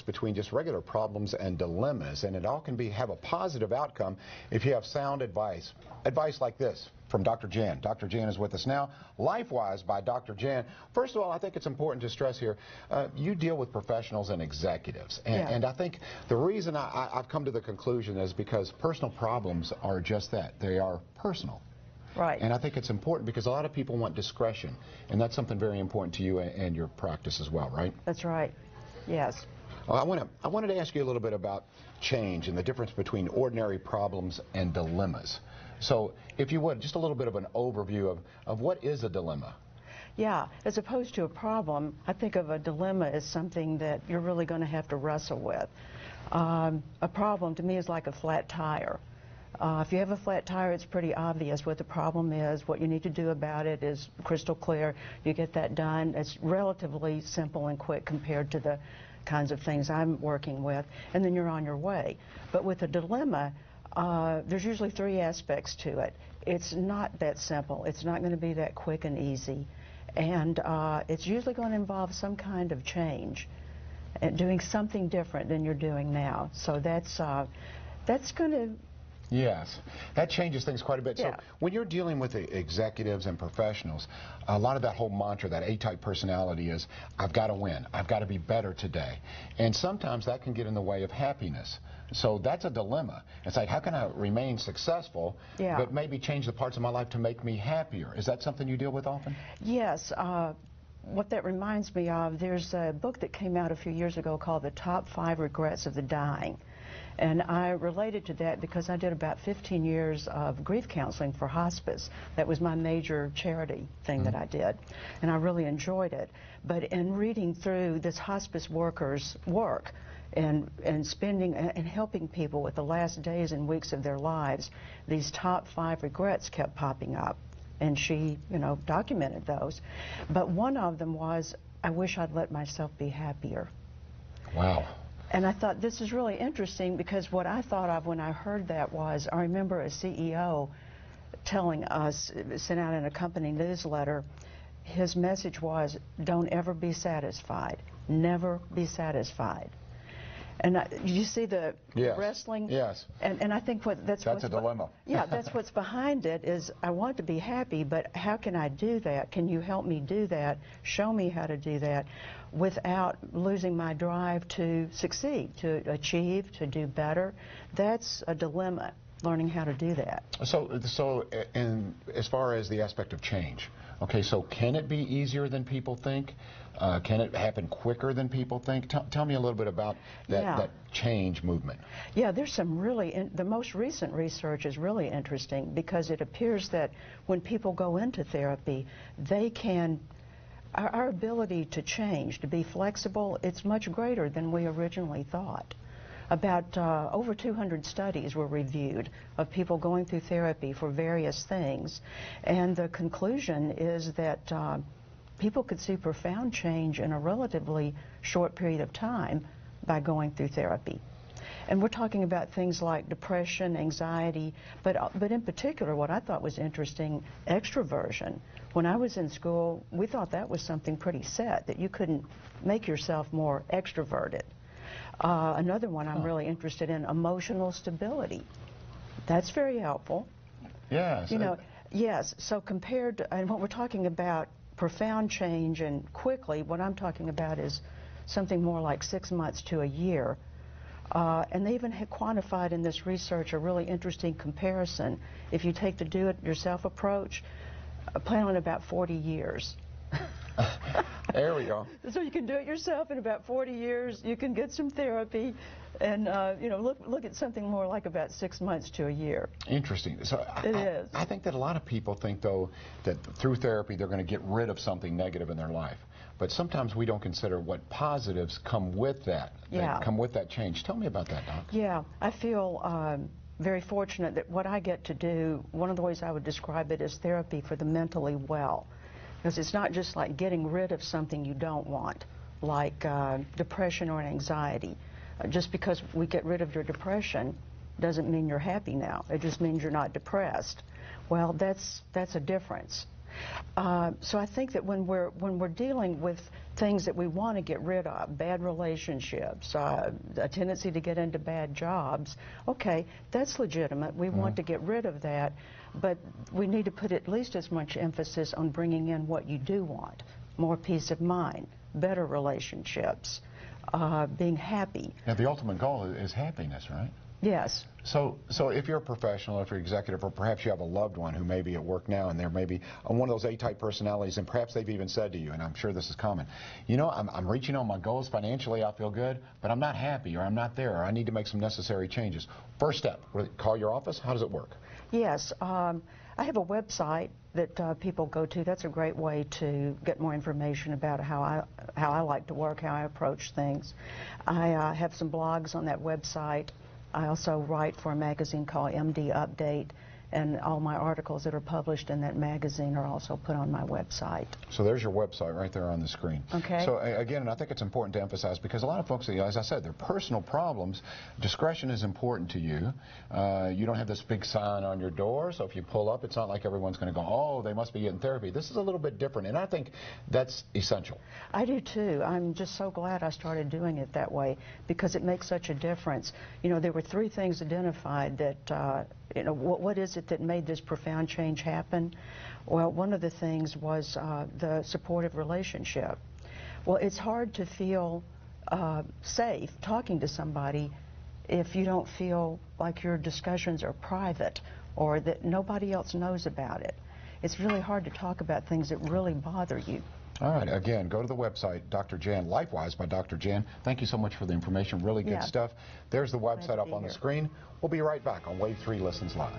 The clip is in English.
between just regular problems and dilemmas, and it all can have a positive outcome if you have sound advice. Advice like this from Dr. Jan. Dr. Jan is with us now. LifeWise by Dr. Jan. First of all, I think it's important to stress here, you deal with professionals and executives. And I think the reason I've come to the conclusion is because personal problems are just that. They are personal. Right. And I think it's important because a lot of people want discretion, and that's something very important to you and your practice as well, right? That's right. Yes. Well, I wanted to ask you a little bit about change and the difference between ordinary problems and dilemmas. So, if you would, just a little bit of an overview of what is a dilemma. Yeah, as opposed to a problem, I think of a dilemma as something that you're really going to have to wrestle with. A problem to me is like a flat tire. If you have a flat tire, it's pretty obvious what the problem is. What you need to do about it is crystal clear. You get that done. It's relatively simple and quick compared to the kinds of things I'm working with, and then you're on your way. But with a dilemma, there's usually three aspects to it. It's not that simple. It's not going to be that quick and easy. And it's usually going to involve some kind of change and doing something different than you're doing now. So that's going to... Yes, that changes things quite a bit. Yeah. So when you're dealing with the executives and professionals, a lot of that whole mantra, that A-type personality is, I've got to win, I've got to be better today. And sometimes that can get in the way of happiness. So that's a dilemma. It's like, how can I remain successful, but maybe change the parts of my life to make me happier? Is that something you deal with often? Yes. What that reminds me of, there's a book that came out a few years ago called The Top 5 Regrets of the Dying. And I related to that because I did about 15 years of grief counseling for hospice. That was my major charity thing that I did, and I really enjoyed it. But in reading through this hospice worker's work and spending and helping people with the last days and weeks of their lives, these top 5 regrets kept popping up. And she, documented those. But one of them was, I wish I'd let myself be happier. Wow. And I thought, this is really interesting, because what I thought of when I heard that was, I remember a CEO telling us, sent out in a company newsletter, his message was, don't ever be satisfied. Never be satisfied. And you see the wrestling? Yes. And I think that's a dilemma. Yeah, that's what's behind it is, I want to be happy, but how can I do that? Can you help me do that? Show me how to do that without losing my drive to succeed, to achieve, to do better. That's a dilemma, learning how to do that. So as far as the aspect of change, okay, so can it be easier than people think? Can it happen quicker than people think? Tell me a little bit about that change movement. Yeah, there's some really, the most recent research is really interesting, because it appears that when people go into therapy, they can, our ability to change, to be flexible, it's much greater than we originally thought. About over 200 studies were reviewed of people going through therapy for various things, and the conclusion is that people could see profound change in a relatively short period of time by going through therapy. And we're talking about things like depression, anxiety, but in particular, what I thought was interesting, extroversion. When I was in school, we thought that was something pretty set, that you couldn't make yourself more extroverted. Another one I'm really interested in, emotional stability. That's very helpful. Yes. Yes, so compared to, and what we're talking about, profound change and quickly, what I'm talking about is something more like 6 months to a year. And they even had quantified in this research a really interesting comparison. If you take the do-it-yourself approach, plan on about 40 years. There we go. So you can do it yourself in about 40 years. You can get some therapy, and look at something more like about 6 months to a year. Interesting. So it is. I think that a lot of people think, though, that through therapy they're going to get rid of something negative in their life. But sometimes we don't consider what positives come with that. Yeah. Come with that change. Tell me about that, Doc. Yeah, I feel very fortunate that what I get to do, one of the ways I would describe it is therapy for the mentally well. Because it's not just like getting rid of something you don't want, like depression or anxiety. Just because we get rid of your depression doesn't mean you're happy now. It just means you're not depressed. Well, that's a difference. So I think that when we're dealing with things that we want to get rid of, bad relationships, a tendency to get into bad jobs, okay, that's legitimate. We want to get rid of that, but we need to put at least as much emphasis on bringing in what you do want: more peace of mind, better relationships, being happy. Now, the ultimate goal is happiness, right? Yes. So if you're a professional, if you're executive, or perhaps you have a loved one who may be at work now and they're maybe on one of those A-type personalities, and perhaps they've even said to you, and I'm sure this is common, you know, I'm reaching on my goals financially, I feel good, but I'm not happy, or I'm not there, or I need to make some necessary changes. First step, call your office. How does it work? Yes. I have a website that people go to. That's a great way to get more information about how I like to work, how I approach things. I have some blogs on that website. I also write for a magazine called MD Update, and all my articles that are published in that magazine are also put on my website. So there's your website right there on the screen. Okay. So again, and I think it's important to emphasize, because a lot of folks, as I said, they're personal problems. Discretion is important to you. You don't have this big sign on your door, so if you pull up, it's not like everyone's going to go, oh, they must be getting therapy. This is a little bit different, and I think that's essential. I do too. I'm just so glad I started doing it that way, because it makes such a difference. You know, there were 3 things identified that, you know, what is it that made this profound change happen? Well, one of the things was the supportive relationship. Well, it's hard to feel safe talking to somebody if you don't feel like your discussions are private or that nobody else knows about it. It's really hard to talk about things that really bother you. All right, again, go to the website, Dr. Jan, LifeWise by Dr. Jan. Thank you so much for the information. Really good stuff. There's the website up on the screen. We'll be right back on Wave 3 Listens Live.